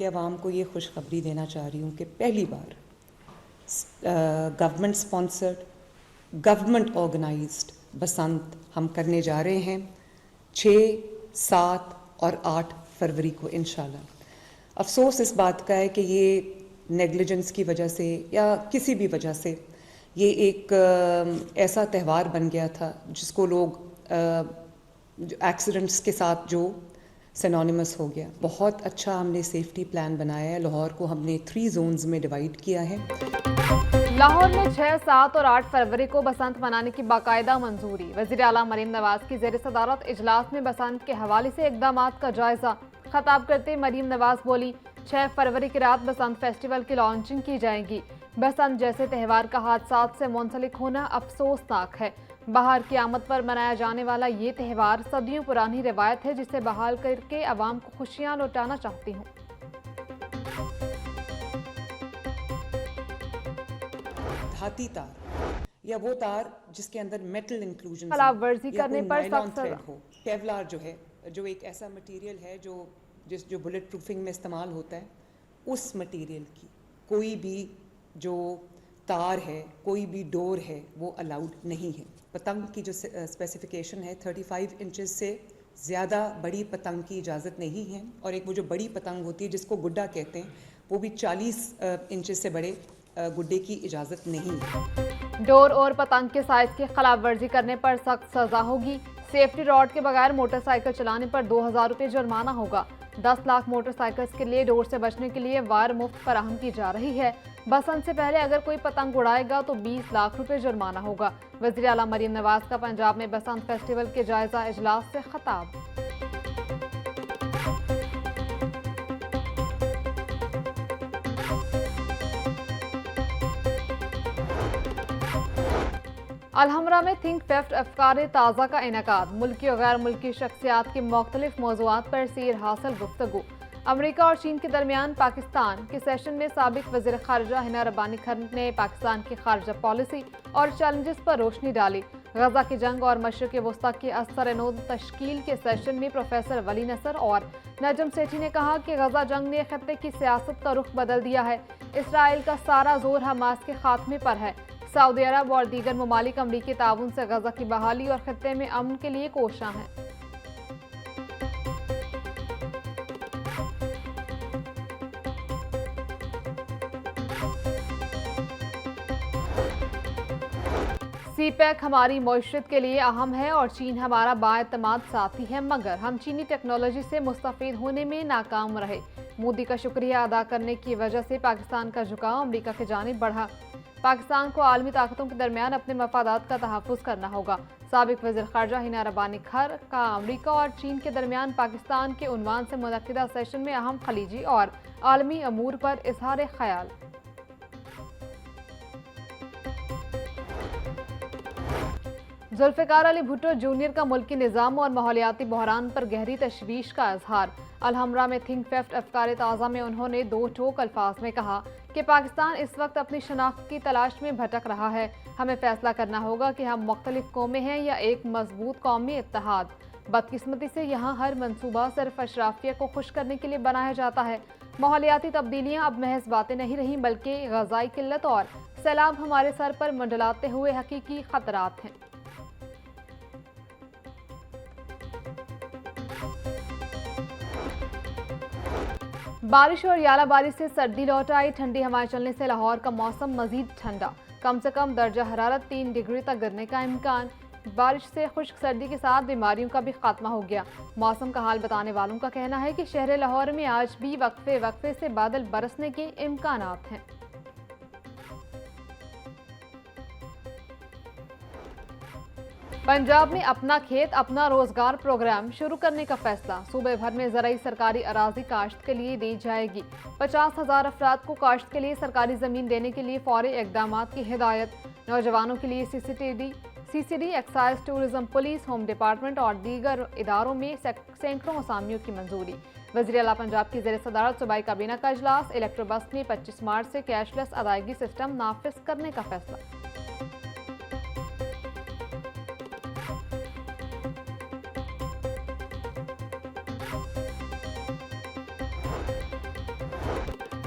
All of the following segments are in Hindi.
के अवाम को ये खुशखबरी देना चाह रही हूँ कि पहली बार गवर्नमेंट स्पॉन्सर्ड, गवर्नमेंट ऑर्गेनाइज्ड बसंत हम करने जा रहे हैं 6, 7 और 8 फरवरी को इंशाल्लाह। अफसोस इस बात का है कि ये नेग्लिजेंस की वजह से या किसी भी वजह से ये एक ऐसा त्यौहार बन गया था जिसको लोग एक्सीडेंट्स के साथ जो सिनोनिमस हो गया। बहुत अच्छा हमने सेफ्टी प्लान बनाया है। लाहौर को हमने 3 जोन्स में डिवाइड किया है। लाहौर में 6, 7 और 8 फरवरी को बसंत मनाने की बाकायदा मंजूरी। वज़ीर आला मरीम नवाज की ज़ेर सदारत इजलास में बसंत के हवाले से इक़दामात का जायजा। खताब करते मरीम नवाज बोली, 6 फरवरी की रात बसंत फेस्टिवल की लॉन्चिंग की जाएगी। बसंत जैसे त्यौहार का हादसात से मुंसलिक होना अफसोसनाक है। बहार की आमद पर मनाया जाने वाला ये त्यौहार सदियों पुरानी रिवायत है जिसे बहाल करके अवाम को खुशियाँ लौटाना चाहती हूँ। धाती तार या वो तार जिसके अंदर मेटल इंक्लूजन खिलाफ वर्जी करने पर सख्त हो। केवलार जो है, जो एक ऐसा मटेरियल है जो बुलेट प्रूफिंग में इस्तेमाल होता है, उस मटेरियल की कोई भी जो तार है, कोई भी डोर है, वो अलाउड नहीं है। पतंग की जो स्पेसिफिकेशन है 35 इंचेस से ज़्यादा बड़ी पतंग की इजाज़त नहीं है। और एक वो जो बड़ी पतंग होती है जिसको गुड्डा कहते हैं, वो भी 40 इंचेस से बड़े गुड्डे की इजाज़त नहीं है। डोर और पतंग के साइज की खिलाफ वर्जी करने पर सख्त सजा होगी। सेफ्टी रॉड के बगैर मोटरसाइकिल चलाने पर 2000 रुपये जुर्माना होगा। 10 लाख मोटरसाइकिल्स के लिए डोर से बचने के लिए वायर मुफ्त फराहम की जा रही है। बसंत से पहले अगर कोई पतंग उड़ाएगा तो 20 लाख रुपये जुर्माना होगा। वज़ीर आला मरीम नवाज का पंजाब में बसंत फेस्टिवल के जायजा इजलास से खिताब। अलहमरा में थिंक फेस्ट अफकार ताज़ा का इनेकाद। मुल्की और गैर मुल्की शख्सियात के मुख्तलिफ मौज़ूआत पर सीर हासिल गुफ्तगू। अमरीका और चीन के दरमियान पाकिस्तान के सेशन में साबिक वज़ीर ख़ारिजा हिना रब्बानी खान ने पाकिस्तान की खारजा पॉलिसी और चैलेंजेस पर रोशनी डाली। गजा की जंग और मशरिक़ वस्ता के असर-ए-नौ तश्कील के सेशन में प्रोफेसर वली नसर और नजम सेठी ने कहा कि गजा जंग ने खत्ते की सियासत का रुख बदल दिया है। इसराइल का सारा जोर हमास के खात्मे पर है। सऊदी अरब और दीगर ममालिक अमरीकी ताउन से गजा की बहाली और खत्ते में अमन के लिए कोशां हैं। सीपैक हमारी मईशत के लिए अहम है और चीन हमारा बाएतमाद साथी है, मगर हम चीनी टेक्नोलॉजी से मुस्तफीद होने में नाकाम रहे। मोदी का शुक्रिया अदा करने की वजह से पाकिस्तान का झुकाव अमरीका की जानिब बढ़ा। पाकिस्तान को आलमी ताकतों के दरमियान अपने मफादात का तहफ़्फ़ुज़ करना होगा। साबिक वज़ीर ख़ारिजा हिना रब्बानी खान का अमरीका और चीन के दरमियान पाकिस्तान के उन्वान से मुनक़िदा सेशन में अहम खलीजी और आलमी अमूर पर इज़हार ख़याल। जुल्फ़िकार अली भुट्टो जूनियर का मुल्की निज़ाम और माहौलियाती बहरान पर गहरी तशवीश का इजहार। अलहमरा में थिंक फेस्ट अफकार ताज़ा में उन्होंने 2 टोक अल्फाज में कहा कि पाकिस्तान इस वक्त अपनी शनाख्त की तलाश में भटक रहा है। हमें फैसला करना होगा कि हम मुख्तलिफ कौमें हैं या एक मजबूत कौमी इत्तेहाद। बदकिस्मती से यहाँ हर मनसूबा सिर्फ अशराफिया को खुश करने के लिए बनाया जाता है। माहौलियाती तब्दीलियाँ अब महज बातें नहीं रहीं, बल्कि ग़ज़ाई किल्लत और सैलाब हमारे सर पर मंडलाते हुए हकीकी खतरात हैं। बारिश और यालाबारी से सर्दी लौट आई। ठंडी हवाएं चलने से लाहौर का मौसम मजीद ठंडा। कम से कम दर्जा हरारत 3 डिग्री तक गिरने का इम्कान। बारिश से खुश्क सर्दी के साथ बीमारियों का भी खात्मा हो गया। मौसम का हाल बताने वालों का कहना है कि शहर लाहौर में आज भी वक्फे वक्फे से बादल बरसने के इम्कानात हैं। पंजाब में अपना खेत अपना रोजगार प्रोग्राम शुरू करने का फैसला। सूबे भर में ज़राई सरकारी अराजी काश्त के लिए दी जाएगी। 50,000 अफराद को काश्त के लिए सरकारी ज़मीन देने के लिए फौरी इक़दामात की हिदायत। नौजवानों के लिए CCD, excise, tourism, police, home department और दीगर इदारों में सैकड़ों असामियों की मंजूरी। वज़ीर आला पंजाब की ज़ेर सदारत सूबाई काबीना का इजलास। इलेक्ट्रो बस में 25 मार्च से कैशलेस अदायगी सिस्टम नाफिज करने का फैसला।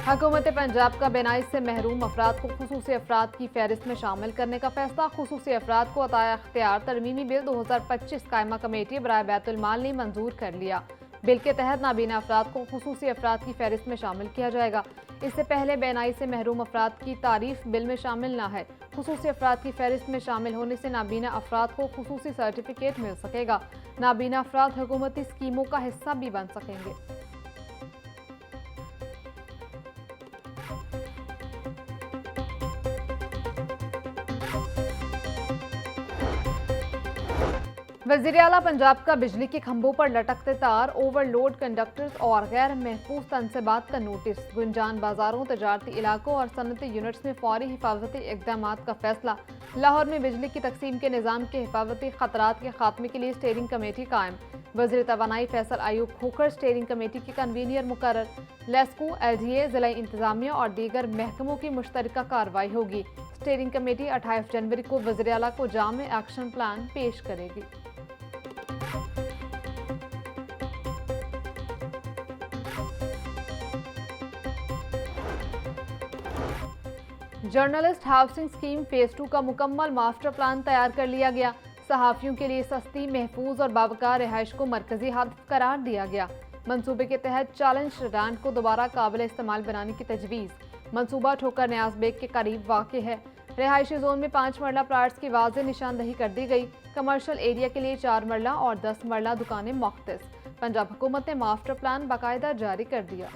हुकूमत पंजाब का बेनाई से महरूम अफराद को खुसूसी अफराद की फहरिस्त में शामिल करने का फैसला। खुसूसी अफराद को अताया अख्तियार तरमीमी बिल 2025 कायमा कमेटी बराए बैतुल माल ने मंजूर कर लिया। बिल के तहत नाबीना अफराद को खुसूसी अफराद की फहरिस्त में शामिल किया जाएगा। इससे पहले बेनाई से महरूम अफराद की तारीफ बिल में शामिल न है। खुसूसी अफराद की फहरिस्त में शामिल होने से नाबीना अफराद को खुसूसी सर्टिफिकेट मिल सकेगा। नाबीना अफराद हुकूमती स्कीमों का हिस्सा भी बन सकेंगे। वज़ीर आला पंजाब का बिजली के खंभों पर लटकते तार, ओवरलोड कंडक्टर्स और गैर महफूज तनसेबात का नोटिस। गुंजान बाजारों, तजारती इलाकों और सनती यूनिट्स में फौरी हिफाजती इक़दाम का फैसला। लाहौर में बिजली की तकसीम के निज़ाम के हिफाजती खतरात के खात्मे के लिए स्टेयरिंग कमेटी कायम। वज़ीर तवानाई फैसल आयूब खोखर स्टेयरिंग कमेटी के कन्वीनियर मुकर्रर। लेस्को, LDA, ज़िला इंतजामिया और दीगर महकमों की मुश्तरका कार्रवाई होगी। स्टेयरिंग कमेटी 28 जनवरी को वज़ीर आला को जामे एक्शन प्लान पेश करेगी। जर्नलिस्ट हाउसिंग स्कीम फेज 2 का मुकम्मल मास्टर प्लान तैयार कर लिया गया। सहाफ़ियों के लिए सस्ती, महफूज और बावकार रिहाइश को मरकजी हदफ करार दिया गया। मंसूबे के तहत चैलेंज रैंड को दोबारा काबिल इस्तेमाल बनाने की तजवीज़। मंसूबा ठोकर न्याज बेग के करीब वाक़ है। रिहायशी जोन में 5 मरला प्लाट्स की वाज़ेह निशानदही कर दी गई। कमर्शियल एरिया के लिए 4 मरला और 10 मरला दुकानें मुख्तस। पंजाब हुकूमत ने मास्टर प्लान बाकायदा जारी कर दिया।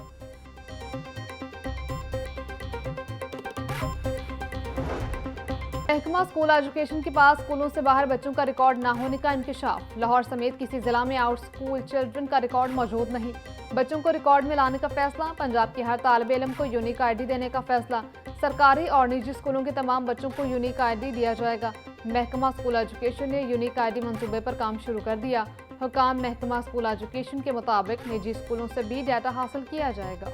महकमा स्कूल एजुकेशन के पास स्कूलों से बाहर बच्चों का रिकॉर्ड न होने का इंकशाफ। लाहौर समेत किसी जिला में आउट स्कूल चिल्ड्रन का रिकॉर्ड मौजूद नहीं। बच्चों को रिकॉर्ड में लाने का फैसला। पंजाब के हर तालिब इल्म को यूनिक ID देने का फैसला। सरकारी और निजी स्कूलों के तमाम बच्चों को यूनिक ID दिया जाएगा। महकमा स्कूल एजुकेशन ने यूनिक ID मंसूबे पर काम शुरू कर दिया। हुकाम महकमा स्कूल एजुकेशन के मुताबिक निजी स्कूलों से भी डाटा हासिल किया जाएगा।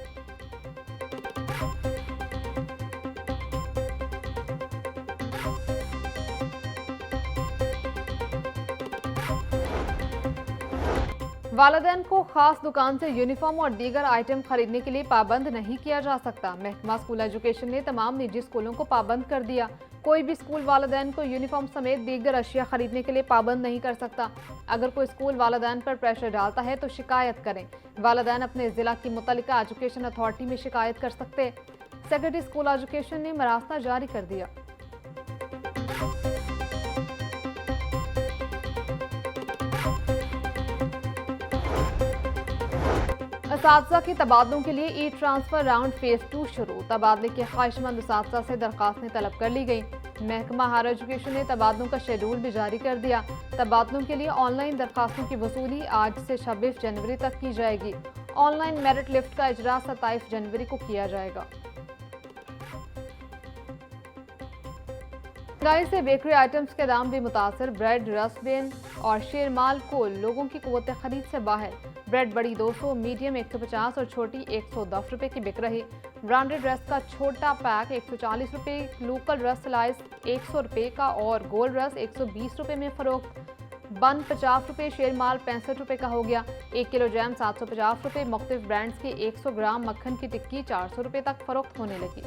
वालिदैन को खास दुकान से यूनिफॉर्म और दीगर आइटम खरीदने के लिए पाबंद नहीं किया जा सकता। महकमा स्कूल एजुकेशन ने तमाम निजी स्कूलों को पाबंद कर दिया। कोई भी स्कूल वालिदैन को यूनिफॉर्म समेत दीगर अशिया खरीदने के लिए पाबंद नहीं कर सकता। अगर कोई स्कूल वालिदैन पर प्रेशर डालता है तो शिकायत करें। वालिदैन अपने जिला की मुतल्लिका एजुकेशन अथॉरिटी में शिकायत कर सकते। सेक्रेटरी स्कूल एजुकेशन ने मरास्ता जारी कर दिया। असातिज़ा के तबादलों के लिए ई-ट्रांसफर राउंड फेज 2 शुरू। तबादले के ख्वाहिशमंद असातिज़ा से दरखास्तें तलब कर ली गई। महकमा हायर एजुकेशन ने तबादलों का शेड्यूल भी जारी कर दिया। तबादलों के लिए ऑनलाइन दरखास्तों की वसूली आज से 26 जनवरी तक की जाएगी। ऑनलाइन मेरिट लिफ्ट का इजरा 27 जनवरी को किया जाएगा। महंगाई से बेकरी आइटम्स के दाम भी मुतासर। ब्रेड, रस्क और शेरमाल को लोगों की कुव्वत खरीद से बाहर। ब्रेड बड़ी 200, मीडियम 150 और छोटी 110 रुपए की बिक रही। ब्रांडेड रस्क का छोटा पैक 140 रुपए, लोकल रस्क स्लाइस 100 रुपए का और गोल रस्क 120 रुपए में फरोख्त। बन 50 रुपए, शेरमाल 65 रुपए का हो गया। 1 किलो जैम 750 रुपए। मुख्तलिफ ब्रांड्स के 100 ग्राम मक्खन की टिक्की 400 रुपए तक फरोख्त होने लगी।